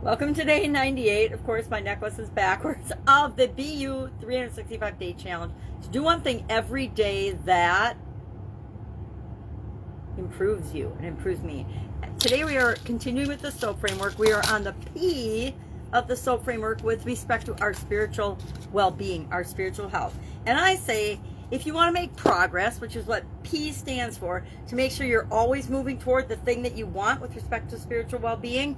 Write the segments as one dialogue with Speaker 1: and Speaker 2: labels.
Speaker 1: Welcome to day 98. Of course, my necklace is backwards of the BU 365 day challenge. To do one thing every day that improves you and improves me. Today we are continuing with the SOAP framework. We are on the P of the SOAP framework with respect to our spiritual well-being, our spiritual health. And I say, if you want to make progress, which is what P stands for, to make sure you're always moving toward the thing that you want with respect to spiritual well-being,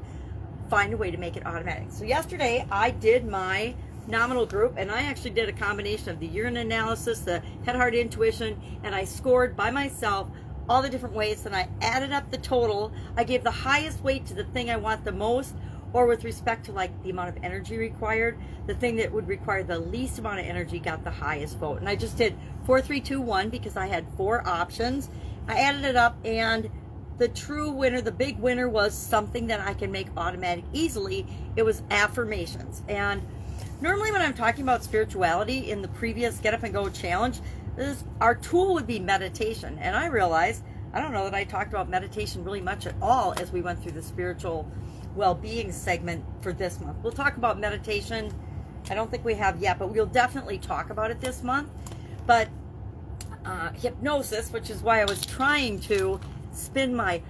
Speaker 1: find a way to make it automatic. So yesterday I did my nominal group, and I actually did a combination of the urine analysis, the head heart intuition, and I scored by myself all the different ways, and I added up the total. I gave the highest weight to the thing I want the most, or with respect to like the amount of energy required, the thing that would require the least amount of energy got the highest vote. And I just did 4, 3, 2, 1 because I had 4 options. I added it up, and the true winner, the big winner, was something that I can make automatic easily. It was affirmations. And normally when I'm talking about spirituality in the previous Get Up and Go challenge, our tool would be meditation. And I realized, I don't know that I talked about meditation really much at all as we went through the spiritual well-being segment for this month. We'll talk about meditation. I don't think we have yet, but we'll definitely talk about it this month. But hypnosis, which is why I was trying to spin my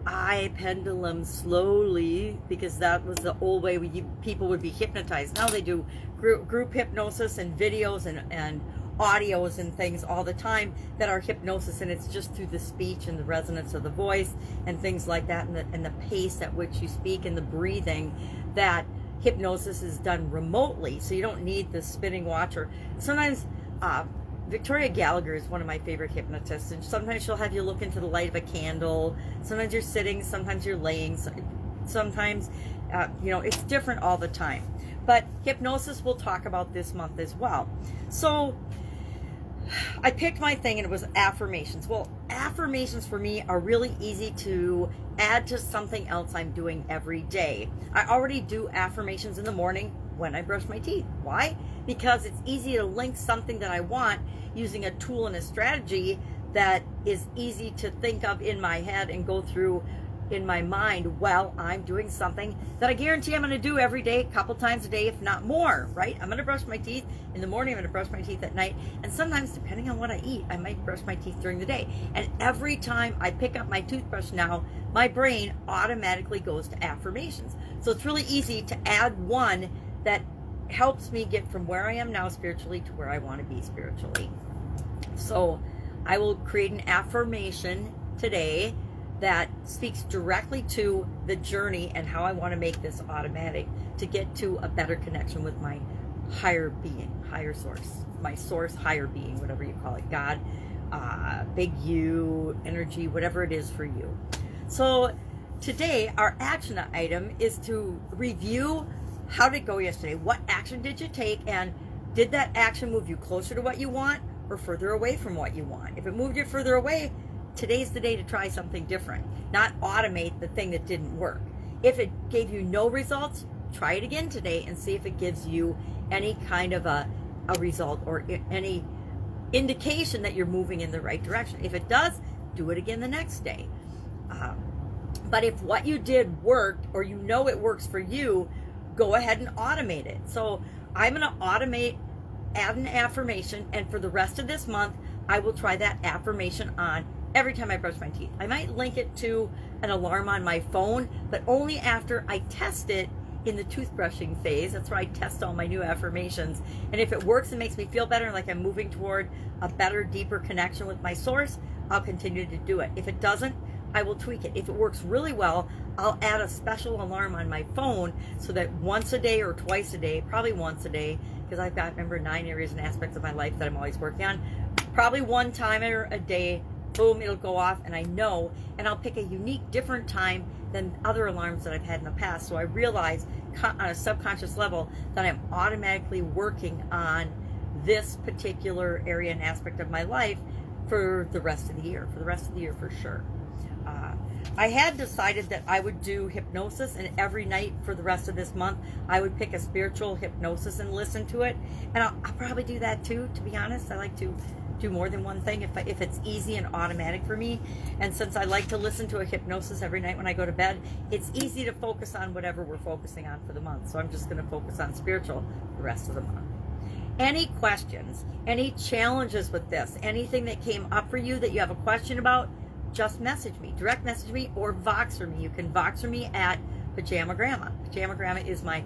Speaker 1: eye pendulum slowly, because that was the old way people would be hypnotized. Now they do group hypnosis and videos and audios and things all the time that are hypnosis, and it's just through the speech and the resonance of the voice and things like that, and the pace at which you speak and the breathing, that hypnosis is done remotely, so you don't need the spinning watch. Or sometimes Victoria Gallagher is one of my favorite hypnotists, and sometimes she'll have you look into the light of a candle. Sometimes you're sitting, sometimes you're laying, sometimes it's different all the time. But hypnosis we'll talk about this month as well. So I picked my thing, and it was affirmations. Well, affirmations for me are really easy to add to something else I'm doing every day. I already do affirmations in the morning when I brush my teeth. Why? Because it's easy to link something that I want using a tool and a strategy that is easy to think of in my head and go through in my mind while I'm doing something that I guarantee I'm going to do every day, a couple times a day, if not more, right? I'm going to brush my teeth in the morning, I'm going to brush my teeth at night, and sometimes, depending on what I eat, I might brush my teeth during the day. And every time I pick up my toothbrush now, my brain automatically goes to affirmations. So it's really easy to add one that helps me get from where I am now spiritually to where I want to be spiritually. So I will create an affirmation today that speaks directly to the journey and how I want to make this automatic to get to a better connection with my higher being, higher source, my source, higher being, whatever you call it, God, big U, energy, whatever it is for you. So today our action item is to review how did it go yesterday. What action did you take, and did that action move you closer to what you want or further away from what you want? If it moved you further away, today's the day to try something different, not automate the thing that didn't work. If it gave you no results, try it again today and see if it gives you any kind of a result or any indication that you're moving in the right direction. If it does, do it again the next day. But if what you did worked, or you know it works for you, go ahead and automate it. So I'm going to add an affirmation, and for the rest of this month, I will try that affirmation on every time I brush my teeth. I might link it to an alarm on my phone, but only after I test it in the toothbrushing phase. That's where I test all my new affirmations. And if it works and makes me feel better, like I'm moving toward a better, deeper connection with my source, I'll continue to do it. If it doesn't, I will tweak it. If it works really well, I'll add a special alarm on my phone so that once a day or twice a day, probably once a day, because I've got, remember, 9 areas and aspects of my life that I'm always working on, probably one time a day, boom, it'll go off, and I know, and I'll pick a unique, different time than other alarms that I've had in the past. So I realize on a subconscious level that I'm automatically working on this particular area and aspect of my life for the rest of the year, for sure. I had decided that I would do hypnosis, and every night for the rest of this month, I would pick a spiritual hypnosis and listen to it. And I'll probably do that too, to be honest. I like to do more than one thing if it's easy and automatic for me. And since I like to listen to a hypnosis every night when I go to bed, it's easy to focus on whatever we're focusing on for the month. So I'm just going to focus on spiritual the rest of the month. Any questions, any challenges with this, anything that came up for you that you have a question about, just message me, direct message me, or Voxer me. You can Voxer me at Pajama Grandma. Pajama Grandma is my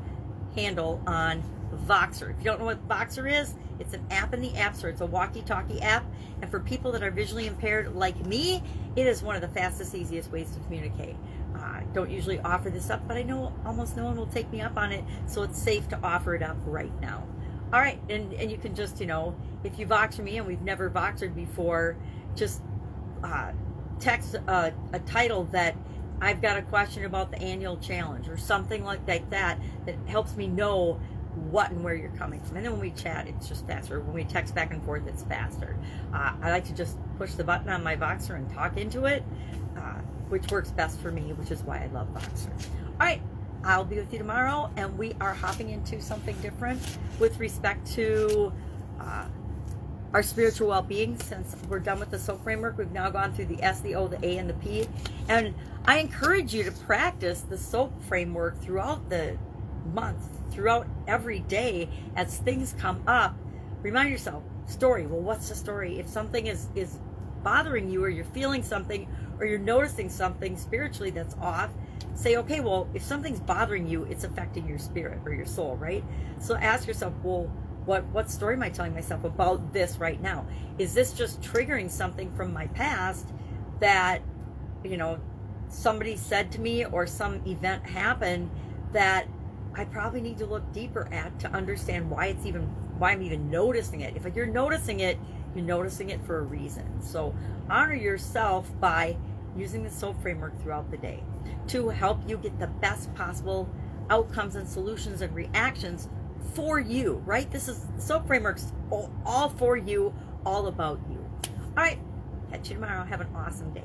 Speaker 1: handle on Voxer. If you don't know what Voxer is, it's an app in the App Store. It's a walkie-talkie app. And for people that are visually impaired like me, it is one of the fastest, easiest ways to communicate. I don't usually offer this up, but I know almost no one will take me up on it, so it's safe to offer it up right now. All right, and you can just, you know, if you Voxer me and we've never Voxered before, just text a title that I've got a question about the annual challenge or something like that helps me know what and where you're coming from. And then when we chat, it's just faster. When we text back and forth, it's faster. I like to just push the button on my Voxer and talk into it, which works best for me, which is why I love Voxer. All right, I'll be with you tomorrow, and we are hopping into something different with respect to our spiritual well-being. Since we're done with the SOAP framework, we've now gone through the S, the O, the A, and the P. And I encourage you to practice the SOAP framework throughout the month, throughout every day as things come up. Remind yourself, story. Well, what's the story? If something is bothering you, or you're feeling something, or you're noticing something spiritually that's off, say, okay, well, if something's bothering you, it's affecting your spirit or your soul, right? So ask yourself, well, what story am I telling myself about this right now? Is this just triggering something from my past that, you know, somebody said to me, or some event happened that I probably need to look deeper at to understand why I'm even noticing it. If you're noticing it, you're noticing it for a reason. So honor yourself by using the SOAP framework throughout the day to help you get the best possible outcomes and solutions and reactions for you, right? This is SOAP frameworks all for you, all about you. All right, catch you tomorrow. Have an awesome day.